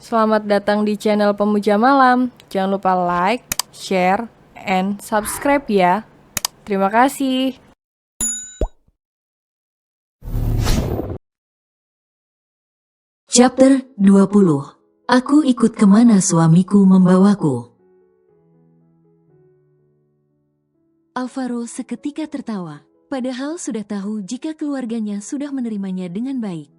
Selamat datang di channel Pemuja Malam. Jangan lupa like, share, and subscribe ya. Terima kasih. Chapter 20. Aku ikut kemana suamiku membawaku. Alvaro seketika tertawa, padahal sudah tahu jika keluarganya sudah menerimanya dengan baik.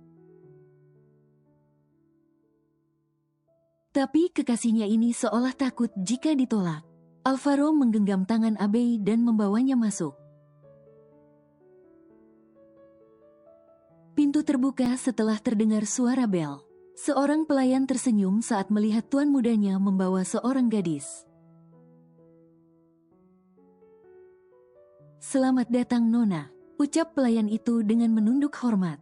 Tapi kekasihnya ini seolah takut jika ditolak. Alvaro menggenggam tangan Abe dan membawanya masuk. Pintu terbuka setelah terdengar suara bel. Seorang pelayan tersenyum saat melihat tuan mudanya membawa seorang gadis. "Selamat datang, Nona," ucap pelayan itu dengan menunduk hormat.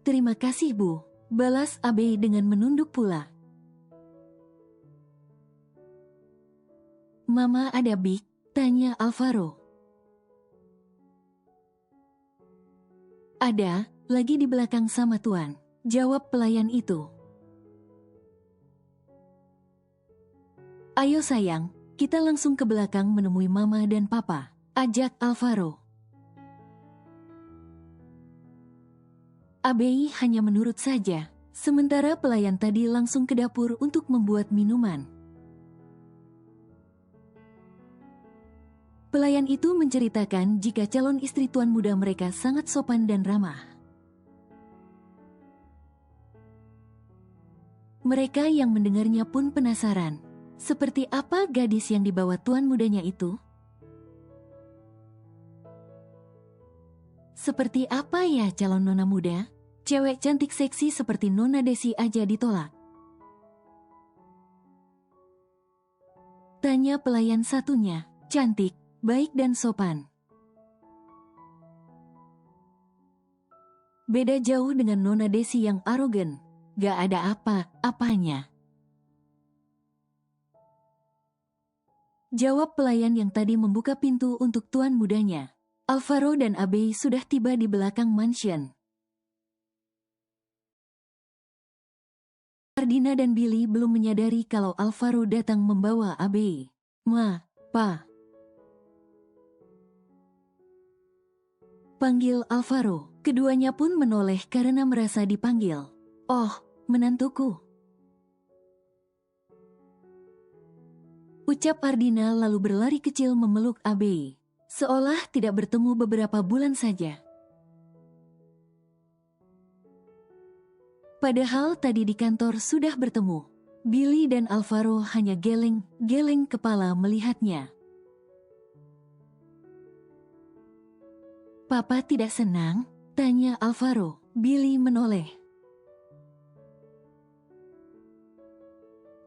"Terima kasih, Bu," balas Abe dengan menunduk pula. "Mama ada Big?" tanya Alvaro. "Ada, lagi di belakang sama Tuan," jawab pelayan itu. "Ayo sayang, kita langsung ke belakang menemui Mama dan Papa," ajak Alvaro. Abe hanya menurut saja, sementara pelayan tadi langsung ke dapur untuk membuat minuman. Pelayan itu menceritakan jika calon istri tuan muda mereka sangat sopan dan ramah. Mereka yang mendengarnya pun penasaran, seperti apa gadis yang dibawa tuan mudanya itu? Seperti apa ya calon nona muda? Cewek cantik seksi seperti Nona Desi aja ditolak. Tanya pelayan satunya, cantik, baik dan sopan. Beda jauh dengan Nona Desi yang arogan, gak ada apa-apanya. Jawab pelayan yang tadi membuka pintu untuk tuan mudanya. Alvaro dan Abe sudah tiba di belakang mansion. Ardina dan Billy belum menyadari kalau Alvaro datang membawa Abe. "Ma, Pa," panggil Alvaro. Keduanya pun menoleh karena merasa dipanggil. "Oh, menantuku," ucap Ardina lalu berlari kecil memeluk Abe. Seolah tidak bertemu beberapa bulan saja. Padahal tadi di kantor sudah bertemu. Billy dan Alvaro hanya geleng-geleng kepala melihatnya. "Papa tidak senang?" tanya Alvaro. Billy menoleh.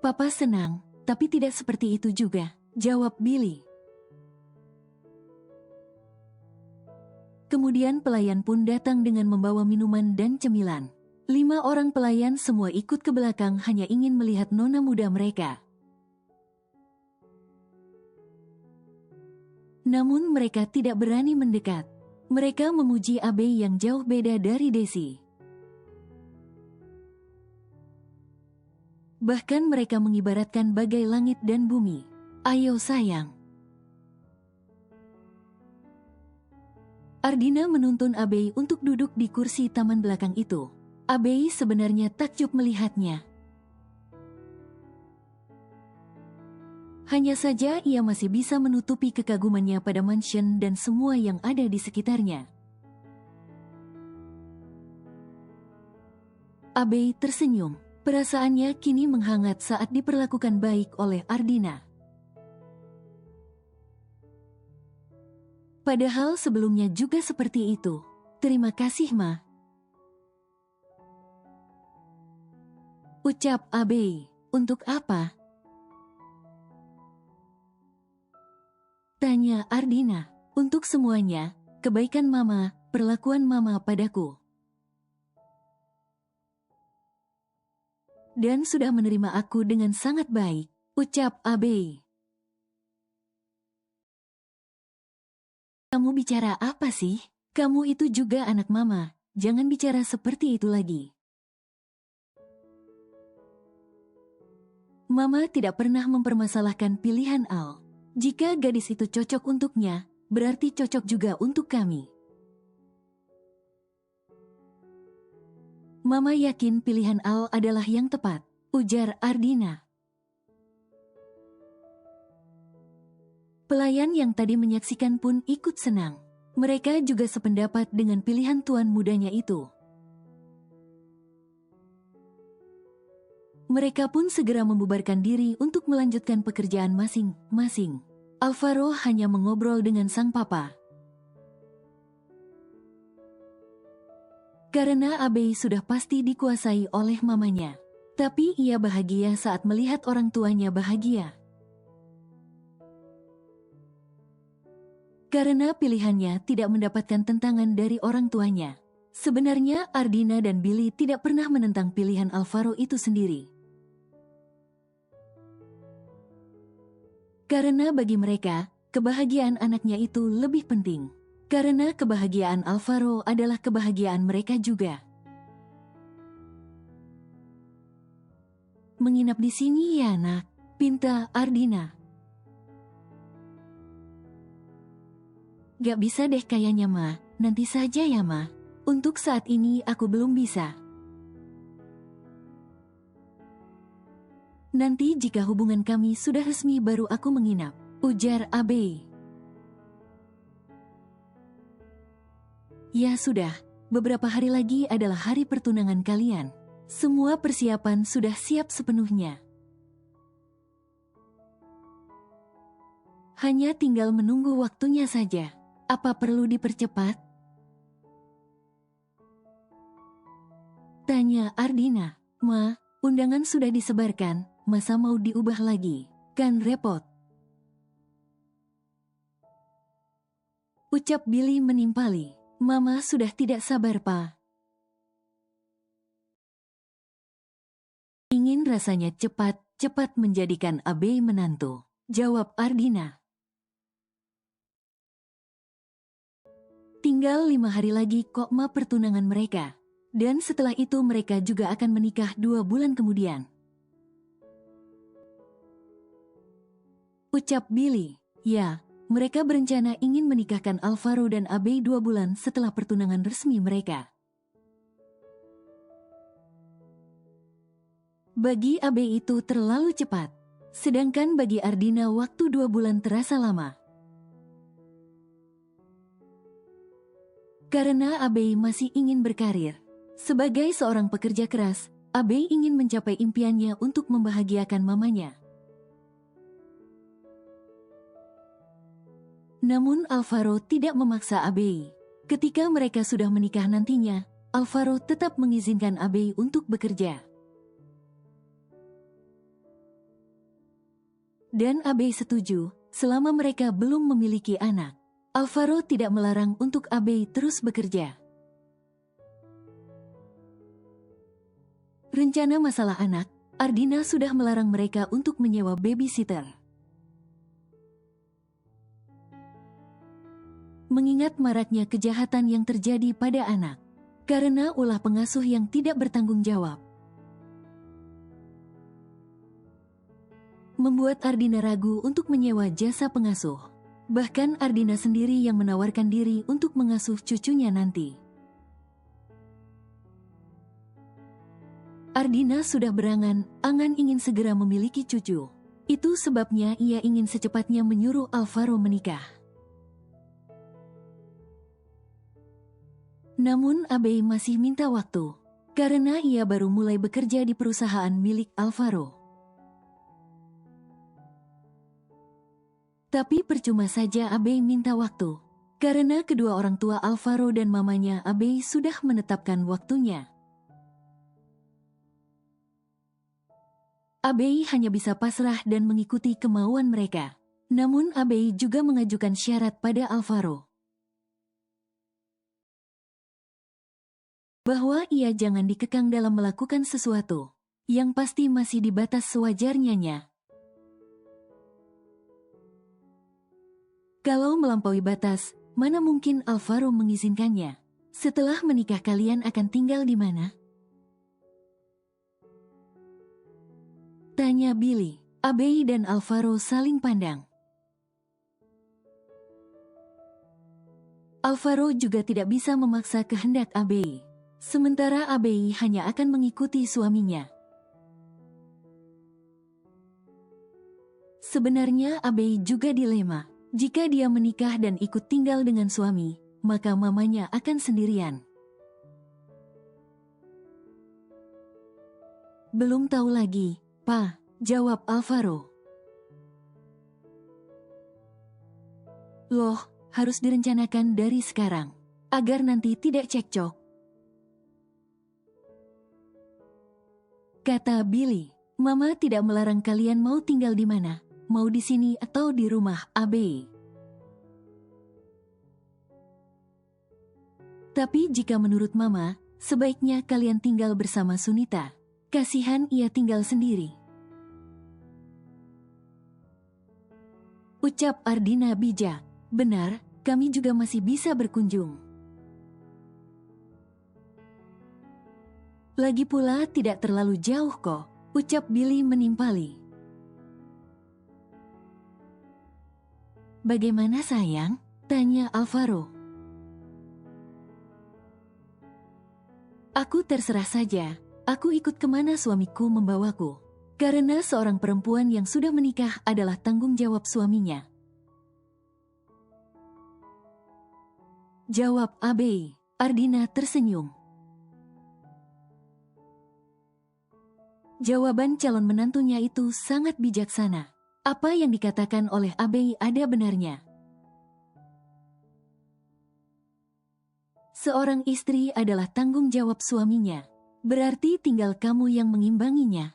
"Papa senang, tapi tidak seperti itu juga," jawab Billy. Kemudian pelayan pun datang dengan membawa minuman dan cemilan. 5 orang pelayan semua ikut ke belakang hanya ingin melihat nona muda mereka. Namun mereka tidak berani mendekat. Mereka memuji Abe yang jauh beda dari Desi. Bahkan mereka mengibaratkan bagai langit dan bumi. "Ayo sayang." Ardina menuntun Abe untuk duduk di kursi taman belakang itu. Abe sebenarnya takjub melihatnya. Hanya saja ia masih bisa menutupi kekagumannya pada mansion dan semua yang ada di sekitarnya. Abe tersenyum. Perasaannya kini menghangat saat diperlakukan baik oleh Ardina. Padahal sebelumnya juga seperti itu. "Terima kasih, Ma," ucap Abe. "Untuk apa?" tanya Ardina. "Untuk semuanya, kebaikan Mama, perlakuan Mama padaku. Dan sudah menerima aku dengan sangat baik," ucap Abe. "Kamu bicara apa sih? Kamu itu juga anak Mama," jangan bicara seperti itu lagi. Mama tidak pernah mempermasalahkan pilihan Al. Jika gadis itu cocok untuknya, berarti cocok juga untuk kami. Mama yakin pilihan Al adalah yang tepat, ujar Ardina. Pelayan yang tadi menyaksikan pun ikut senang. Mereka juga sependapat dengan pilihan tuan mudanya itu. Mereka pun segera membubarkan diri untuk melanjutkan pekerjaan masing-masing. Alvaro hanya mengobrol dengan sang papa. Karena Abe sudah pasti dikuasai oleh mamanya. Tapi ia bahagia saat melihat orang tuanya bahagia. Karena pilihannya tidak mendapatkan tentangan dari orang tuanya. Sebenarnya Ardina dan Billy tidak pernah menentang pilihan Alvaro itu sendiri. Karena bagi mereka, kebahagiaan anaknya itu lebih penting. Karena kebahagiaan Alvaro adalah kebahagiaan mereka juga. Menginap di sini ya nak, pinta Ardina. Gak bisa deh kayaknya ma, nanti saja ya ma. Untuk saat ini aku belum bisa. Nanti jika hubungan kami sudah resmi baru aku menginap, ujar Abe. Ya sudah, beberapa hari lagi adalah hari pertunangan kalian. Semua persiapan sudah siap sepenuhnya. Hanya tinggal menunggu waktunya saja. Apa perlu dipercepat? Tanya Ardina. Ma, undangan sudah disebarkan, masa mau diubah lagi? Kan repot. Ucap Billy menimpali. Mama sudah tidak sabar pa. Ingin rasanya cepat menjadikan Abe menantu. Jawab Ardina. Tinggal 5 hari lagi kok ma pertunangan mereka. Dan setelah itu mereka juga akan menikah 2 bulan kemudian. Ucap Billy. Ya, mereka berencana ingin menikahkan Alvaro dan Abe 2 bulan setelah pertunangan resmi mereka. Bagi Abe itu terlalu cepat. Sedangkan bagi Ardina waktu 2 bulan terasa lama. Karena Abe masih ingin berkarir. Sebagai seorang pekerja keras, Abe ingin mencapai impiannya untuk membahagiakan mamanya. Namun Alvaro tidak memaksa Abe. Ketika mereka sudah menikah nantinya, Alvaro tetap mengizinkan Abe untuk bekerja. Dan Abe setuju, selama mereka belum memiliki anak. Alvaro tidak melarang untuk Abe terus bekerja. Rencana masalah anak, Ardina sudah melarang mereka untuk menyewa babysitter. Mengingat maraknya kejahatan yang terjadi pada anak, karena ulah pengasuh yang tidak bertanggung jawab. Membuat Ardina ragu untuk menyewa jasa pengasuh. Bahkan Ardina sendiri yang menawarkan diri untuk mengasuh cucunya nanti. Ardina sudah berangan-angan ingin segera memiliki cucu. Itu sebabnya ia ingin secepatnya menyuruh Alvaro menikah. Namun Abe masih minta waktu, karena ia baru mulai bekerja di perusahaan milik Alvaro. Tapi percuma saja Abe minta waktu, karena kedua orang tua Alvaro dan mamanya Abe sudah menetapkan waktunya. Abe hanya bisa pasrah dan mengikuti kemauan mereka. Namun Abe juga mengajukan syarat pada Alvaro. Bahwa ia jangan dikekang dalam melakukan sesuatu, yang pasti masih di batas sewajarnya. Kalau melampaui batas, mana mungkin Alvaro mengizinkannya. Setelah menikah kalian akan tinggal di mana? Tanya Billy. Abe dan Alvaro saling pandang. Alvaro juga tidak bisa memaksa kehendak Abe. Sementara Abe hanya akan mengikuti suaminya. Sebenarnya Abe juga dilema. Jika dia menikah dan ikut tinggal dengan suami, maka mamanya akan sendirian. Belum tahu lagi, Pa, jawab Alvaro. Loh, harus direncanakan dari sekarang, agar nanti tidak cekcok, kata Billy. Mama tidak melarang kalian mau tinggal di mana, mau di sini atau di rumah Abe. Tapi jika menurut Mama, sebaiknya kalian tinggal bersama Sunita. Kasihan ia tinggal sendiri, ucap Ardina bijak. Benar, kami juga masih bisa berkunjung. Lagi pula tidak terlalu jauh kok, ucap Billy menimpali. Bagaimana sayang? Tanya Alvaro. Aku terserah saja, aku ikut kemana suamiku membawaku. Karena seorang perempuan yang sudah menikah adalah tanggung jawab suaminya, jawab Abe. Ardina tersenyum. Jawaban calon menantunya itu sangat bijaksana. Apa yang dikatakan oleh Abe ada benarnya. Seorang istri adalah tanggung jawab suaminya. Berarti tinggal kamu yang mengimbanginya,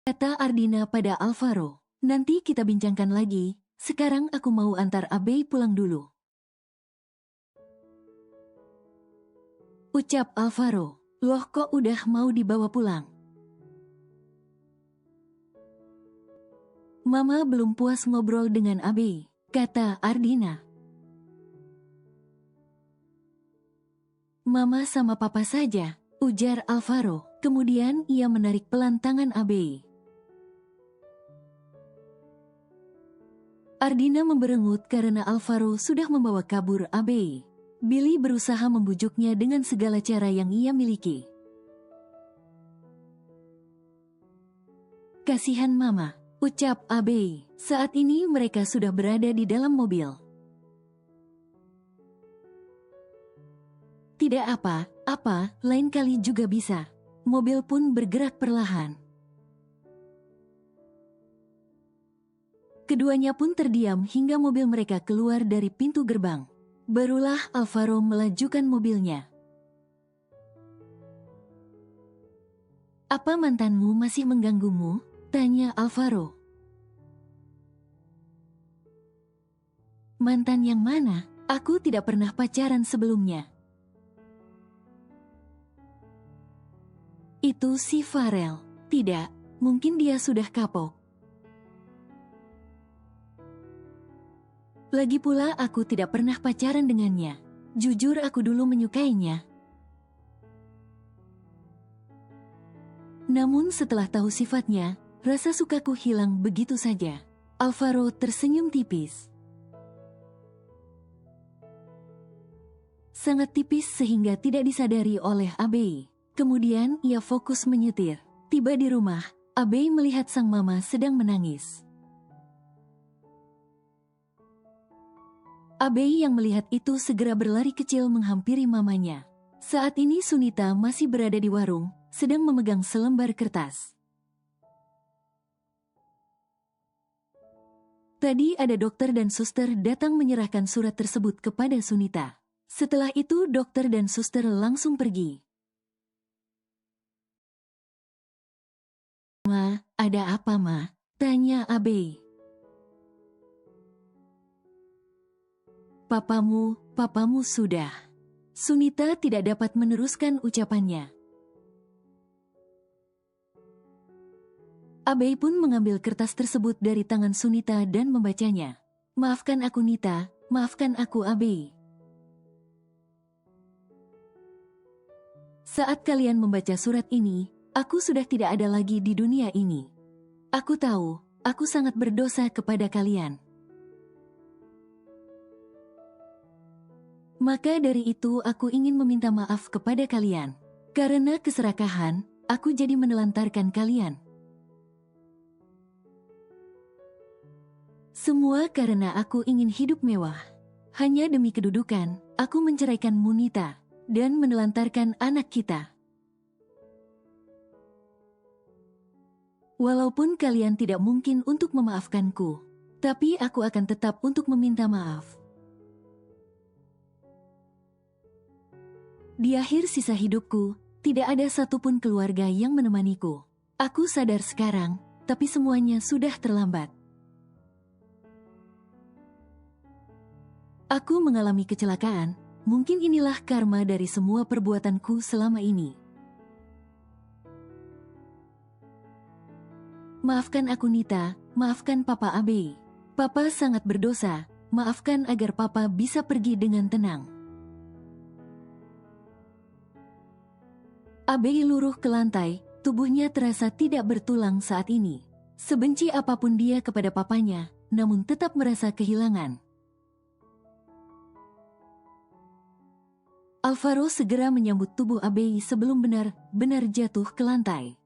kata Ardina pada Alvaro. Nanti kita bincangkan lagi. Sekarang aku mau antar Abe pulang dulu, ucap Alvaro. Loh, kok udah mau dibawa pulang? Mama belum puas ngobrol dengan Abe, kata Ardina. Mama sama papa saja, ujar Alvaro. Kemudian ia menarik pelan tangan Abe. Ardina memberengut karena Alvaro sudah membawa kabur Abe. Billy berusaha membujuknya dengan segala cara yang ia miliki. Kasihan Mama, ucap Abe. Saat ini mereka sudah berada di dalam mobil. Tidak apa-apa, lain kali juga bisa. Mobil pun bergerak perlahan. Keduanya pun terdiam hingga mobil mereka keluar dari pintu gerbang. Barulah Alvaro melajukan mobilnya. Apa mantanmu masih mengganggumu? Tanya Alvaro. Mantan yang mana? Aku tidak pernah pacaran sebelumnya. Itu si Farel. Tidak, mungkin dia sudah kapok. Lagi pula aku tidak pernah pacaran dengannya. Jujur aku dulu menyukainya. Namun setelah tahu sifatnya, rasa sukaku hilang begitu saja. Alvaro tersenyum tipis. Sangat tipis sehingga tidak disadari oleh Abe. Kemudian ia fokus menyetir. Tiba di rumah, Abe melihat sang mama sedang menangis. Abe yang melihat itu segera berlari kecil menghampiri mamanya. Saat ini Sunita masih berada di warung, sedang memegang selembar kertas. Tadi ada dokter dan suster datang menyerahkan surat tersebut kepada Sunita. Setelah itu dokter dan suster langsung pergi. Ma, ada apa Ma? Tanya Abe. Papamu sudah. Sunita tidak dapat meneruskan ucapannya. Abe pun mengambil kertas tersebut dari tangan Sunita dan membacanya. Maafkan aku Nita, Maafkan aku, Abe. Saat kalian membaca surat ini, aku sudah tidak ada lagi di dunia ini. Aku tahu, aku sangat berdosa kepada kalian. Maka dari itu aku ingin meminta maaf kepada kalian. Karena keserakahan, aku jadi menelantarkan kalian. Semua karena aku ingin hidup mewah. Hanya demi kedudukan, aku menceraikan Munita dan menelantarkan anak kita. Walaupun kalian tidak mungkin untuk memaafkanku, tapi aku akan tetap untuk meminta maaf. Di akhir sisa hidupku, tidak ada satupun keluarga yang menemaniku. Aku sadar sekarang, tapi semuanya sudah terlambat. Aku mengalami kecelakaan, mungkin inilah karma dari semua perbuatanku selama ini. Maafkan aku Nita, maafkan Papa Abe. Papa sangat berdosa, maafkan agar Papa bisa pergi dengan tenang. Abe luruh ke lantai, tubuhnya terasa tidak bertulang saat ini. Sebenci apapun dia kepada papanya, namun tetap merasa kehilangan. Alvaro segera menyambut tubuh Abe sebelum benar-benar jatuh ke lantai.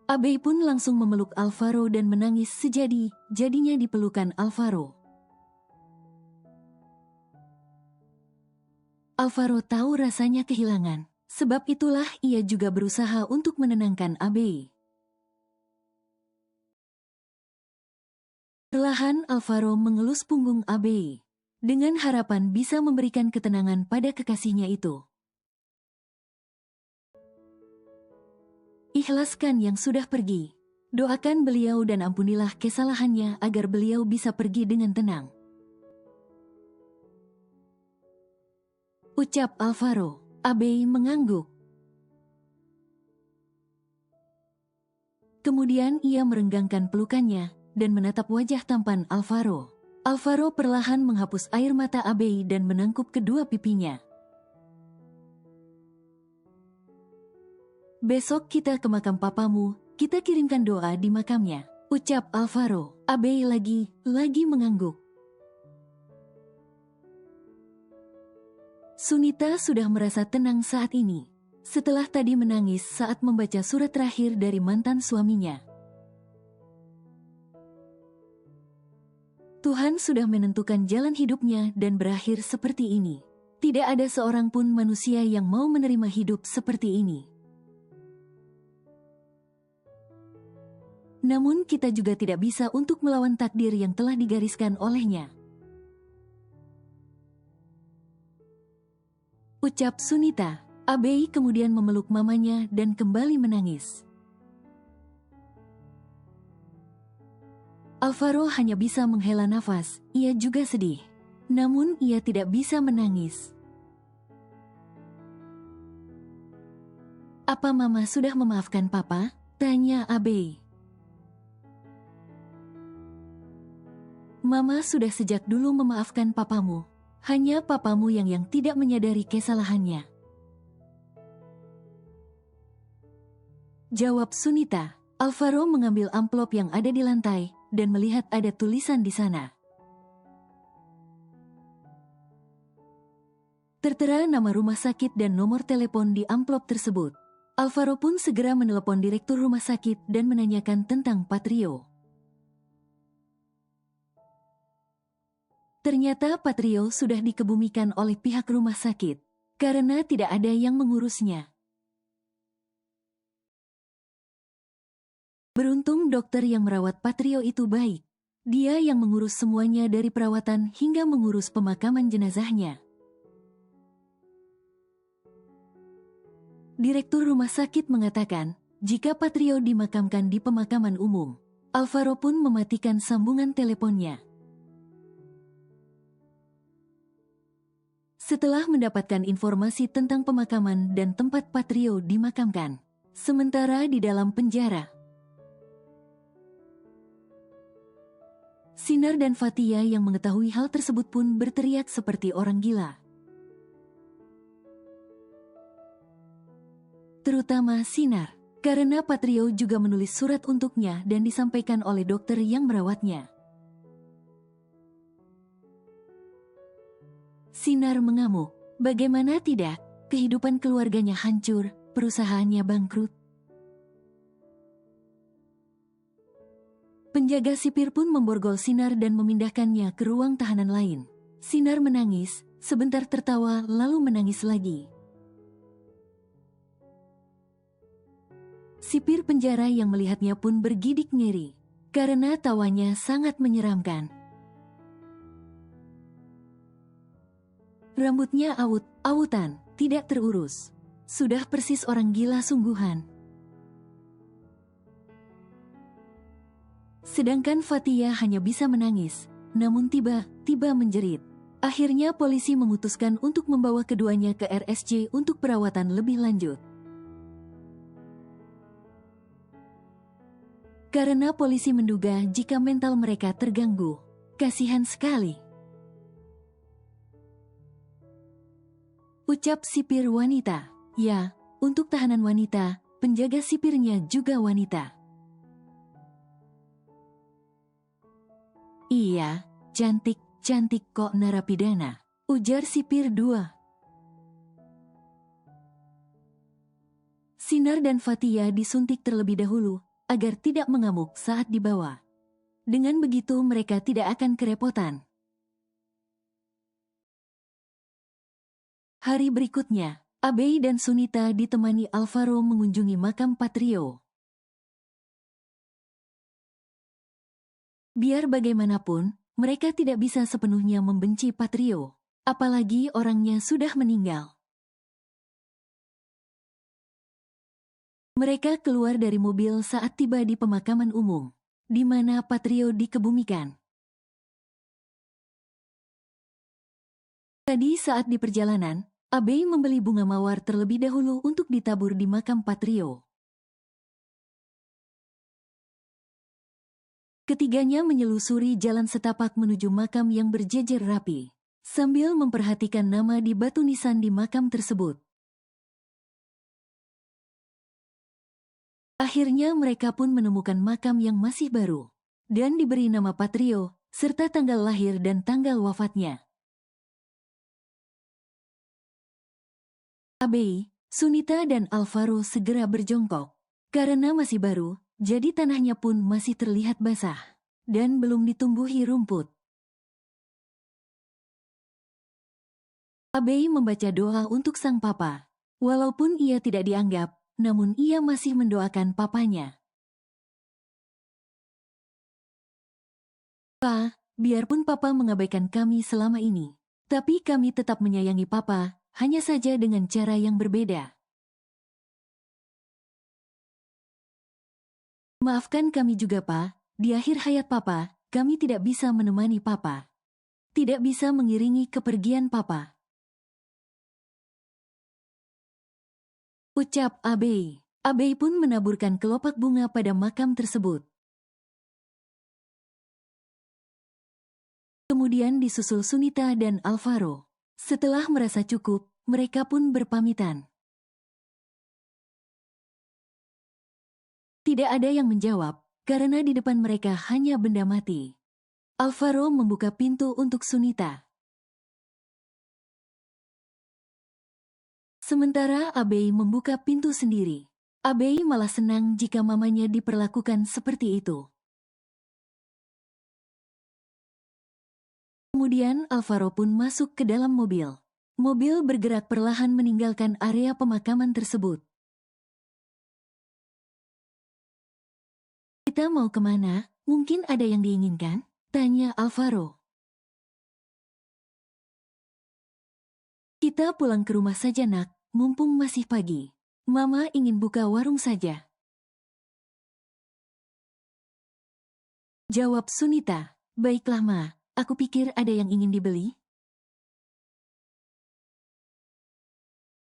Abe pun langsung memeluk Alvaro dan menangis sejadi-jadinya di pelukan Alvaro. Alvaro tahu rasanya kehilangan. Sebab itulah ia juga berusaha untuk menenangkan Abe. Perlahan Alvaro mengelus punggung Abe, dengan harapan bisa memberikan ketenangan pada kekasihnya itu. Ikhlaskan yang sudah pergi. Doakan beliau dan ampunilah kesalahannya agar beliau bisa pergi dengan tenang. Ucap Alvaro. Abe mengangguk. Kemudian ia merenggangkan pelukannya dan menatap wajah tampan Alvaro. Alvaro perlahan menghapus air mata Abe dan menangkup kedua pipinya. Besok kita ke makam papamu, kita kirimkan doa di makamnya. Ucap Alvaro. Abe lagi mengangguk. Sunita sudah merasa tenang saat ini, setelah tadi menangis saat membaca surat terakhir dari mantan suaminya. Tuhan sudah menentukan jalan hidupnya dan berakhir seperti ini. Tidak ada seorang pun manusia yang mau menerima hidup seperti ini. Namun kita juga tidak bisa untuk melawan takdir yang telah digariskan olehnya. Ucap Sunita. Abe kemudian memeluk mamanya dan kembali menangis. Alvaro hanya bisa menghela nafas, ia juga sedih. Namun ia tidak bisa menangis. Apa Mama sudah memaafkan Papa? Tanya Abe. Mama sudah sejak dulu memaafkan papamu. Hanya papamu yang tidak menyadari kesalahannya. Jawab Sunita. Alvaro mengambil amplop yang ada di lantai dan melihat ada tulisan di sana. Tertera nama rumah sakit dan nomor telepon di amplop tersebut. Alvaro pun segera menelepon direktur rumah sakit dan menanyakan tentang Patrio. Ternyata Patrio sudah dikebumikan oleh pihak rumah sakit, karena tidak ada yang mengurusnya. Beruntung dokter yang merawat Patrio itu baik. Dia yang mengurus semuanya dari perawatan hingga mengurus pemakaman jenazahnya. Direktur rumah sakit mengatakan, jika Patrio dimakamkan di pemakaman umum, Alvaro pun mematikan sambungan teleponnya. Setelah mendapatkan informasi tentang pemakaman dan tempat Patrio dimakamkan, sementara di dalam penjara, Sinar dan Fatia yang mengetahui hal tersebut pun berteriak seperti orang gila. Terutama Sinar, karena Patrio juga menulis surat untuknya dan disampaikan oleh dokter yang merawatnya. Sinar mengamuk. Bagaimana tidak, kehidupan keluarganya hancur, perusahaannya bangkrut. Penjaga sipir pun memborgol Sinar dan memindahkannya ke ruang tahanan lain. Sinar menangis, sebentar tertawa lalu menangis lagi. Sipir penjara yang melihatnya pun bergidik ngeri, karena tawanya sangat menyeramkan. Rambutnya awut-awutan, tidak terurus. Sudah persis orang gila sungguhan. Sedangkan Fatia hanya bisa menangis, namun tiba-tiba menjerit. Akhirnya polisi memutuskan untuk membawa keduanya ke RSJ untuk perawatan lebih lanjut. Karena polisi menduga jika mental mereka terganggu. Kasihan sekali. Ucap sipir wanita. Ya, untuk tahanan wanita, penjaga sipirnya juga wanita. Iya, cantik kok narapidana, ujar sipir 2. Sinar dan Fatia disuntik terlebih dahulu, agar tidak mengamuk saat dibawa. Dengan begitu mereka tidak akan kerepotan. Hari berikutnya, Abei dan Sunita ditemani Alvaro mengunjungi makam Patrio. Biar bagaimanapun, mereka tidak bisa sepenuhnya membenci Patrio, apalagi orangnya sudah meninggal. Mereka keluar dari mobil saat tiba di pemakaman umum, di mana Patrio dikebumikan. Tadi saat di perjalanan, Abei membeli bunga mawar terlebih dahulu untuk ditabur di makam Patrio. Ketiganya menyelusuri jalan setapak menuju makam yang berjejer rapi, sambil memperhatikan nama di batu nisan di makam tersebut. Akhirnya mereka pun menemukan makam yang masih baru, dan diberi nama Patrio, serta tanggal lahir dan tanggal wafatnya. Abei, Sunita dan Alvaro segera berjongkok. Karena masih baru, jadi tanahnya pun masih terlihat basah, dan belum ditumbuhi rumput. Abei membaca doa untuk sang papa. Walaupun ia tidak dianggap, namun ia masih mendoakan papanya. Pa, biarpun papa mengabaikan kami selama ini, tapi kami tetap menyayangi papa, hanya saja dengan cara yang berbeda. Maafkan kami juga, Pa. Di akhir hayat papa, kami tidak bisa menemani papa. Tidak bisa mengiringi kepergian papa. Ucap Abei. Abei pun menaburkan kelopak bunga pada makam tersebut. Kemudian disusul Sunita dan Alvaro. Setelah merasa cukup, mereka pun berpamitan. Tidak ada yang menjawab, karena di depan mereka hanya benda mati. Alvaro membuka pintu untuk Sunita. Sementara Abei membuka pintu sendiri. Abei malah senang jika mamanya diperlakukan seperti itu. Kemudian Alvaro pun masuk ke dalam mobil. Mobil bergerak perlahan meninggalkan area pemakaman tersebut. Kita mau kemana? Mungkin ada yang diinginkan? Tanya Alvaro. Kita pulang ke rumah saja nak, mumpung masih pagi. Mama ingin buka warung saja. Jawab Sunita. Baiklah Ma, aku pikir ada yang ingin dibeli.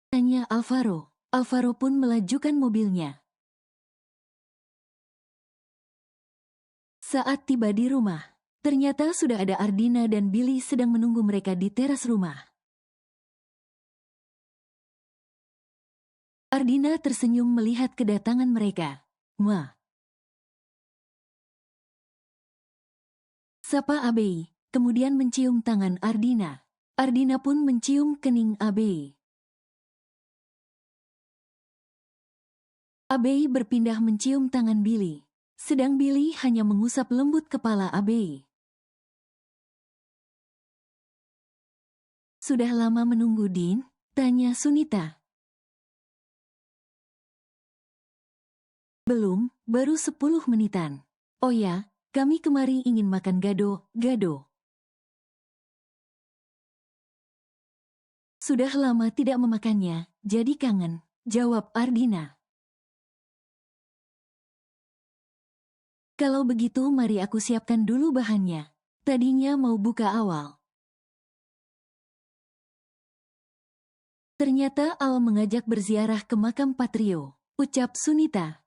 Tanya Alvaro. Alvaro pun melajukan mobilnya. Saat tiba di rumah, Ternyata sudah ada Ardina dan Billy sedang menunggu mereka di teras rumah. Ardina tersenyum melihat kedatangan mereka. "Ma," sapa Abei, kemudian mencium tangan Ardina. Ardina pun mencium kening Abei. Abei berpindah mencium tangan Billy, sedang Billy hanya mengusap lembut kepala Abei. "Sudah lama menunggu, Din?" tanya Sunita. "Belum, baru 10 menitan. Oh ya, kami kemari ingin makan gado-gado. Sudah lama tidak memakannya, jadi kangen," jawab Ardina. "Kalau begitu mari aku siapkan dulu bahannya. Tadinya mau buka awal." Ternyata Al mengajak berziarah ke makam Patrio, ucap Sunita.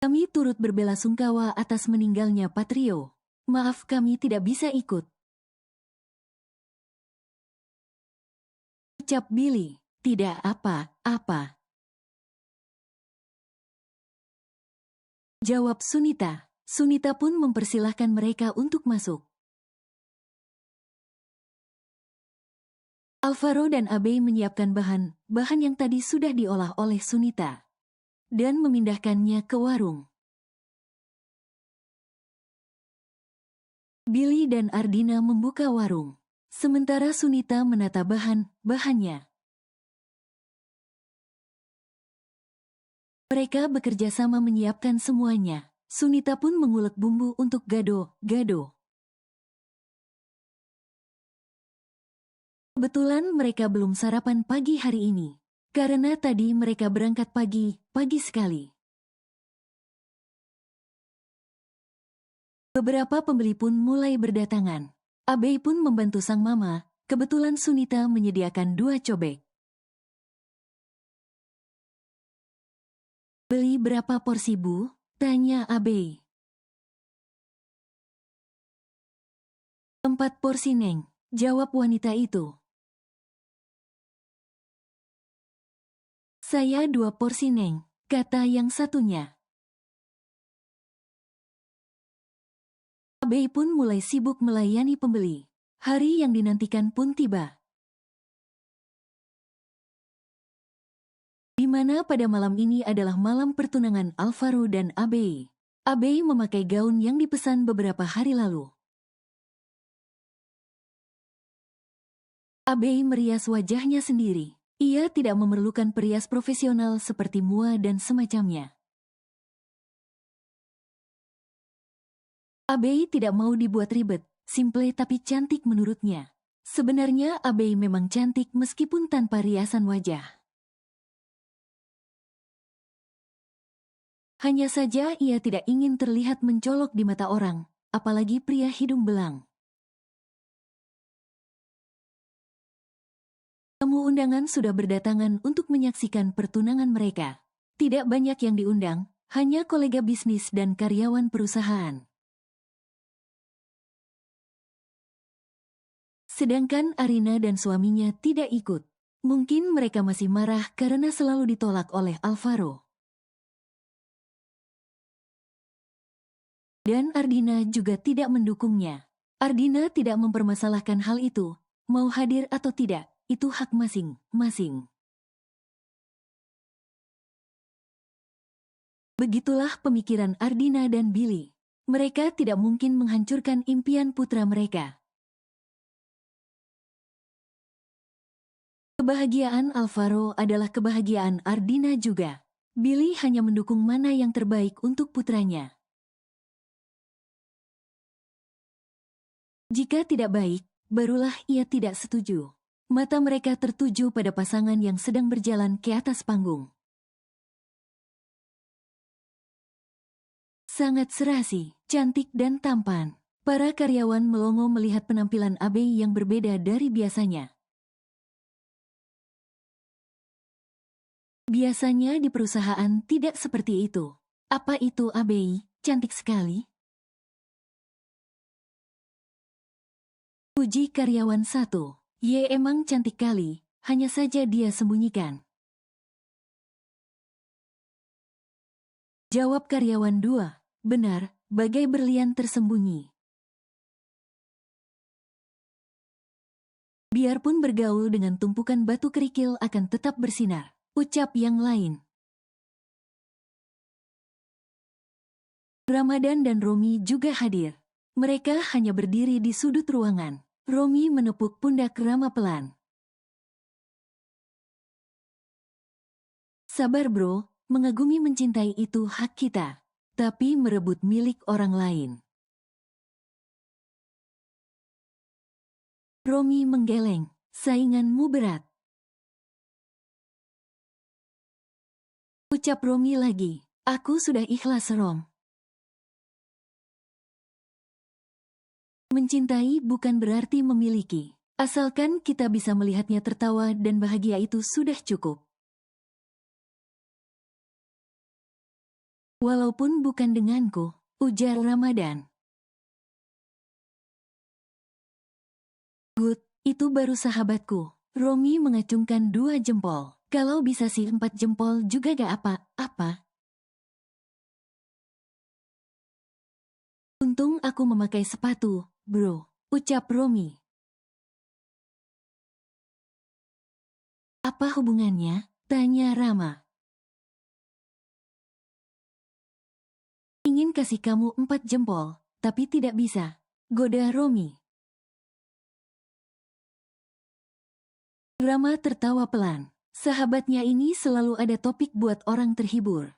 "Kami turut berbelasungkawa atas meninggalnya Patrio. Maaf kami tidak bisa ikut," ucap Billy. "Tidak apa-apa," jawab Sunita. Sunita pun mempersilahkan mereka untuk masuk. Alvaro dan Abei menyiapkan bahan yang tadi sudah diolah oleh Sunita dan memindahkannya ke warung. Billy dan Ardina membuka warung, sementara Sunita menata bahannya. Mereka bekerja sama menyiapkan semuanya. Sunita pun mengulek bumbu untuk gado-gado. Kebetulan mereka belum sarapan pagi hari ini, karena tadi mereka berangkat pagi sekali. Beberapa pembeli pun mulai berdatangan. Abei pun membantu sang mama. Kebetulan Sunita menyediakan 2 cobek. "Beli berapa porsi, Bu?" tanya Abei. "4 porsi, Neng," jawab wanita itu. "Saya 2 porsi, Neng," kata yang satunya. Abei pun mulai sibuk melayani pembeli. Hari yang dinantikan pun tiba, di mana pada malam ini adalah malam pertunangan Alvaro dan Abei. Abei memakai gaun yang dipesan beberapa hari lalu. Abei merias wajahnya sendiri. Ia tidak memerlukan perias profesional seperti mua dan semacamnya. Abei tidak mau dibuat ribet, simple tapi cantik menurutnya. Sebenarnya Abei memang cantik meskipun tanpa riasan wajah. Hanya saja ia tidak ingin terlihat mencolok di mata orang, apalagi pria hidung belang. Tamu undangan sudah berdatangan untuk menyaksikan pertunangan mereka. Tidak banyak yang diundang, hanya kolega bisnis dan karyawan perusahaan. Sedangkan Arina dan suaminya tidak ikut. Mungkin mereka masih marah karena selalu ditolak oleh Alvaro. Dan Ardina juga tidak mendukungnya. Ardina tidak mempermasalahkan hal itu, mau hadir atau tidak. Itu hak masing-masing. Begitulah pemikiran Ardina dan Billy. Mereka tidak mungkin menghancurkan impian putra mereka. Kebahagiaan Alvaro adalah kebahagiaan Ardina juga. Billy hanya mendukung mana yang terbaik untuk putranya. Jika tidak baik, barulah ia tidak setuju. Mata mereka tertuju pada pasangan yang sedang berjalan ke atas panggung. Sangat serasi, cantik dan tampan. Para karyawan melongo melihat penampilan Abei yang berbeda dari biasanya. Biasanya di perusahaan tidak seperti itu. Apa itu Abei? cantik sekali. Puji karyawan 1. Ye emang cantik kali, hanya saja dia sembunyikan. Jawab karyawan 2. Benar, bagai berlian tersembunyi. Biarpun bergaul dengan tumpukan batu kerikil akan tetap bersinar. Ucap yang lain. Ramadan dan Romi juga hadir. Mereka hanya berdiri di sudut ruangan. Romi menepuk pundak Rama pelan. Sabar bro, mengagumi mencintai itu hak kita. Tapi merebut milik orang lain. Romi menggeleng, sainganmu berat. Ucap Romi lagi, aku sudah ikhlas Rom. Mencintai bukan berarti memiliki. Asalkan kita bisa melihatnya tertawa dan bahagia itu sudah cukup. Walaupun bukan denganku, ujar Ramadan. Good, itu baru sahabatku. Romi mengacungkan 2 jempol. Kalau bisa sih 4 jempol juga gak apa-apa. Untung aku memakai sepatu, bro. Ucap Romi. Apa hubungannya? Tanya Rama. Ingin kasih kamu 4 jempol, tapi tidak bisa. Goda Romi. Rama tertawa pelan. Sahabatnya ini selalu ada topik buat orang terhibur.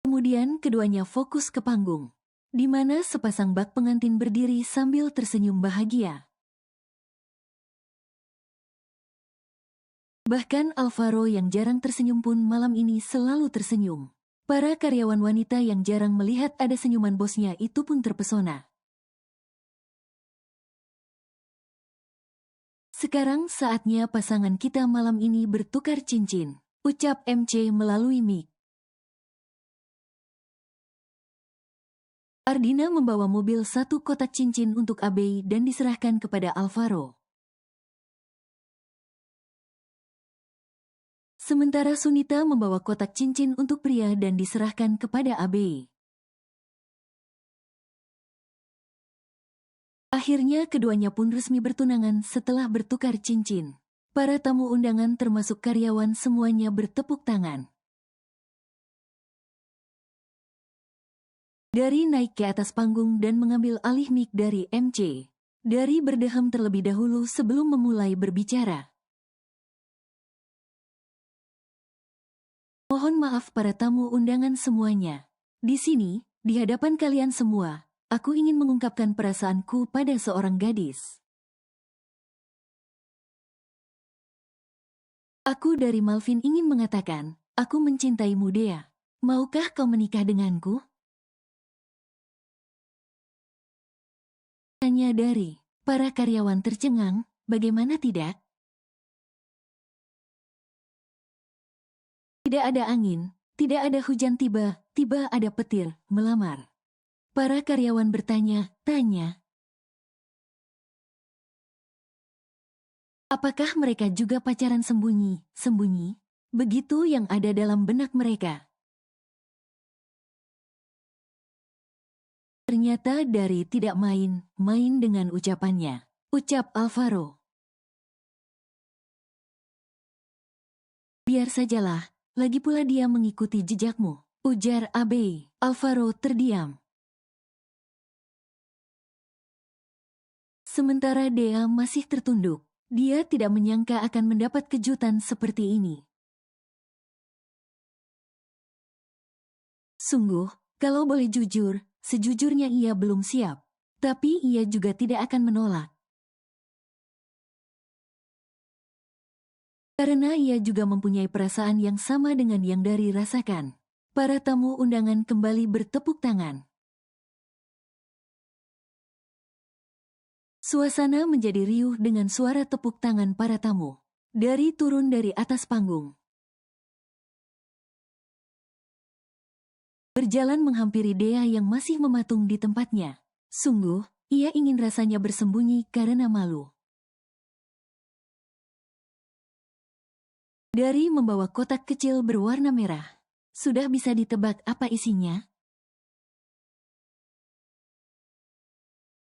Kemudian keduanya fokus ke panggung, di mana sepasang bak pengantin berdiri sambil tersenyum bahagia. Bahkan Alvaro yang jarang tersenyum pun malam ini selalu tersenyum. Para karyawan wanita yang jarang melihat ada senyuman bosnya itu pun terpesona. Sekarang saatnya pasangan kita malam ini bertukar cincin, ucap MC melalui mic. Ardina membawa mobil 1 kotak cincin untuk Abe dan diserahkan kepada Alvaro. Sementara Sunita membawa kotak cincin untuk pria dan diserahkan kepada Abe. Akhirnya keduanya pun resmi bertunangan setelah bertukar cincin. Para tamu undangan termasuk karyawan semuanya bertepuk tangan. Dari naik ke atas panggung dan mengambil alih mic dari MC. Dari berdehem terlebih dahulu sebelum memulai berbicara. Mohon maaf para tamu undangan semuanya. Di sini, di hadapan kalian semua, aku ingin mengungkapkan perasaanku pada seorang gadis. Aku dari Malvin ingin mengatakan, aku mencintaimu Dea. Maukah kau menikah denganku? Tanya dari para karyawan tercengang, bagaimana tidak? Tidak ada angin, tidak ada hujan tiba-tiba ada petir, melamar. Para karyawan bertanya-tanya. Apakah mereka juga pacaran sembunyi? Begitu yang ada dalam benak mereka. Ternyata dari tidak main dengan ucapannya. Ucap Alvaro. Biar sajalah, lagi pula dia mengikuti jejakmu. Ujar Abe. Alvaro terdiam. Sementara Dea masih tertunduk. Dia tidak menyangka akan mendapat kejutan seperti ini. Sungguh, kalau boleh jujur, sejujurnya ia belum siap. Tapi ia juga tidak akan menolak. Karena ia juga mempunyai perasaan yang sama dengan yang Dari rasakan. Para tamu undangan kembali bertepuk tangan. Suasana menjadi riuh dengan suara tepuk tangan para tamu. Dari turun dari atas panggung. berjalan menghampiri Dea yang masih mematung di tempatnya. Sungguh, ia ingin rasanya bersembunyi karena malu. Dari membawa kotak kecil berwarna merah. Sudah bisa ditebak apa isinya?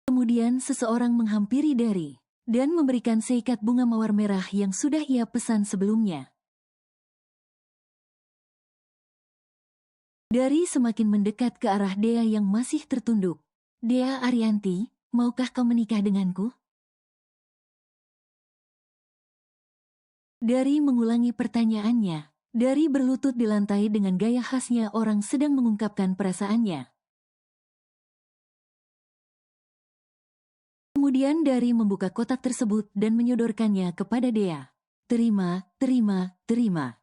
Kemudian seseorang menghampiri Dari dan memberikan seikat bunga mawar merah yang sudah ia pesan sebelumnya. Dari semakin mendekat ke arah Dea yang masih tertunduk. Dea Arianti, maukah kau menikah denganku? Dari mengulangi pertanyaannya. Dari berlutut di lantai dengan gaya khasnya orang sedang mengungkapkan perasaannya. Kemudian Dari membuka kotak tersebut dan menyodorkannya kepada Dea. Terima, terima, terima.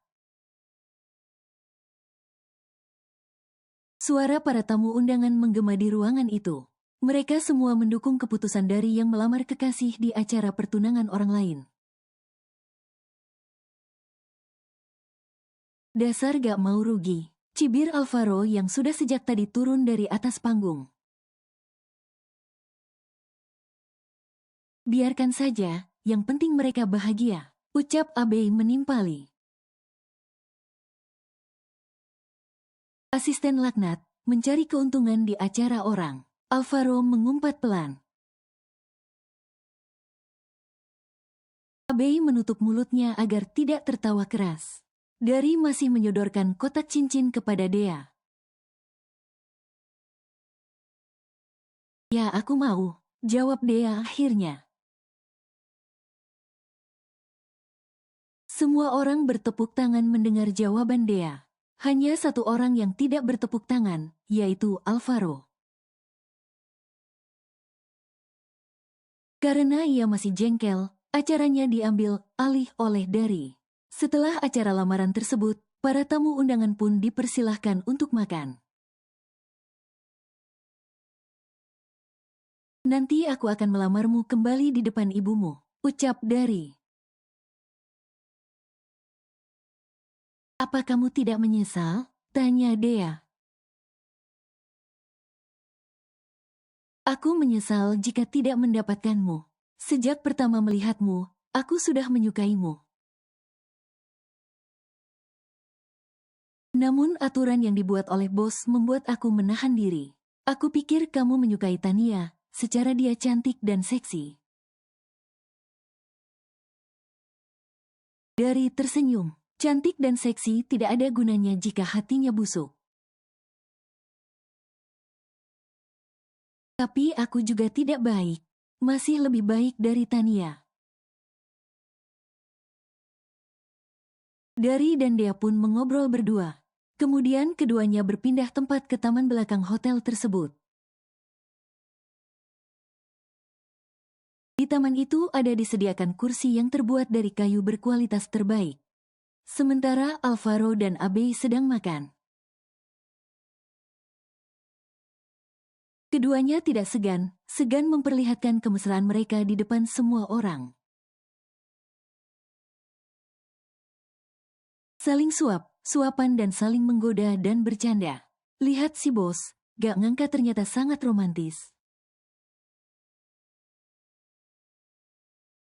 Suara para tamu undangan menggema di ruangan itu. Mereka semua mendukung keputusan Dari yang melamar kekasih di acara pertunangan orang lain. Dasar gak mau rugi, cibir Alvaro yang sudah sejak tadi turun dari atas panggung. Biarkan saja, yang penting mereka bahagia, ucap Abe menimpali. Asisten laknat, mencari keuntungan di acara orang. Alvaro mengumpat pelan. Abe menutup mulutnya agar tidak tertawa keras. Dari masih menyodorkan kotak cincin kepada Dea. Ya aku mau, jawab Dea akhirnya. Semua orang bertepuk tangan mendengar jawaban Dea. Hanya satu orang yang tidak bertepuk tangan, yaitu Alvaro. Karena ia masih jengkel, acaranya diambil alih oleh Dari. Setelah acara lamaran tersebut, para tamu undangan pun dipersilahkan untuk makan. Nanti aku akan melamarmu kembali di depan ibumu, ucap Dari. Apa kamu tidak menyesal? Tanya Dea. Aku menyesal jika tidak mendapatkanmu. Sejak pertama melihatmu, aku sudah menyukaimu. Namun aturan yang dibuat oleh bos membuat aku menahan diri. Aku pikir kamu menyukai Tania, secara dia cantik dan seksi. Dari tersenyum, cantik dan seksi tidak ada gunanya jika hatinya busuk. Tapi aku juga tidak baik. Masih lebih baik dari Tania. Dari dan Dea pun mengobrol berdua. Kemudian keduanya berpindah tempat ke taman belakang hotel tersebut. Di taman itu ada disediakan kursi yang terbuat dari kayu berkualitas terbaik. Sementara Alvaro dan Abe sedang makan. Keduanya tidak segan memperlihatkan kemesraan mereka di depan semua orang. Saling suapan dan saling menggoda dan bercanda. Lihat si bos, gak ngangka ternyata sangat romantis.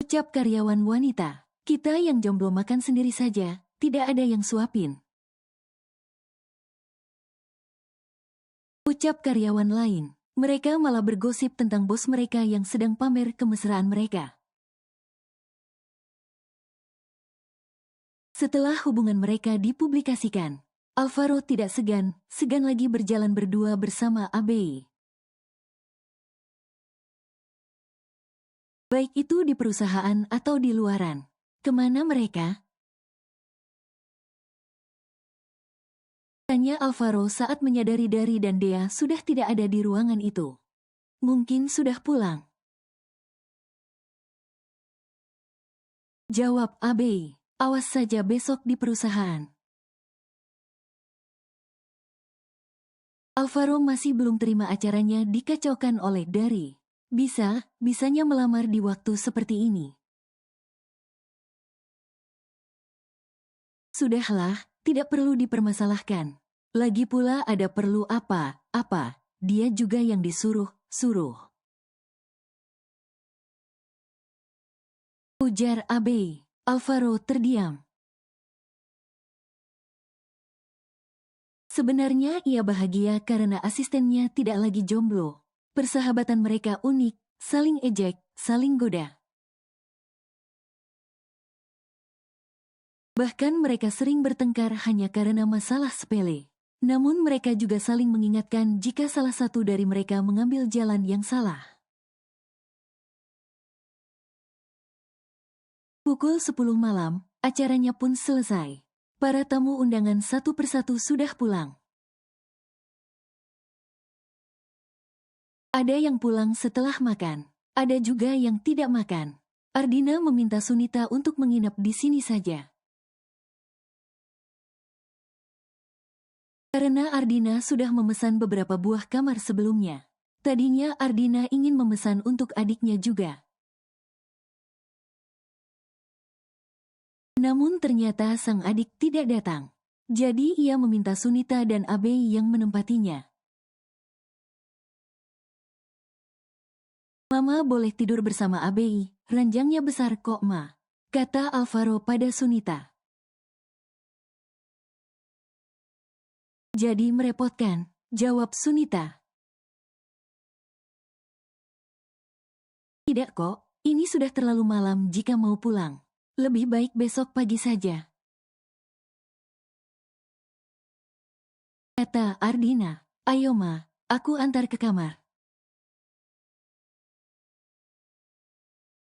Ucap karyawan wanita, kita yang jomblo makan sendiri saja, tidak ada yang suapin. Ucap karyawan lain. Mereka malah bergosip tentang bos mereka yang sedang pamer kemesraan mereka. Setelah hubungan mereka dipublikasikan, Alvaro tidak segan lagi berjalan berdua bersama Abe. Baik itu di perusahaan atau di luaran. Kemana mereka? Tanya Alvaro saat menyadari Dari dan Dea sudah tidak ada di ruangan itu. Mungkin sudah pulang. Jawab Abe, awas saja besok di perusahaan. Alvaro masih belum terima acaranya dikacaukan oleh Dari. Bisanya melamar di waktu seperti ini. Sudahlah, tidak perlu dipermasalahkan. Lagi pula ada perlu apa, dia juga yang disuruh. Ujar Abe. Alvaro terdiam. Sebenarnya ia bahagia karena asistennya tidak lagi jomblo. Persahabatan mereka unik, saling ejek, saling goda. Bahkan mereka sering bertengkar hanya karena masalah sepele. Namun mereka juga saling mengingatkan jika salah satu dari mereka mengambil jalan yang salah. Pukul 10 malam, acaranya pun selesai. Para tamu undangan satu persatu sudah pulang. Ada yang pulang setelah makan, ada juga yang tidak makan. Ardina meminta Sunita untuk menginap di sini saja. Karena Ardina sudah memesan beberapa buah kamar sebelumnya. Tadinya Ardina ingin memesan untuk adiknya juga. Namun ternyata sang adik tidak datang. Jadi ia meminta Sunita dan Abe yang menempatinya. Mama boleh tidur bersama Abe, ranjangnya besar kok ma, kata Alvaro pada Sunita. Jadi merepotkan, jawab Sunita. Tidak kok, ini sudah terlalu malam jika mau pulang. Lebih baik besok pagi saja, kata Ardina. Ayo ma, aku antar ke kamar,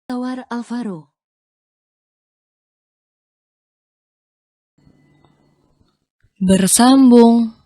tawar Alvaro. Bersambung.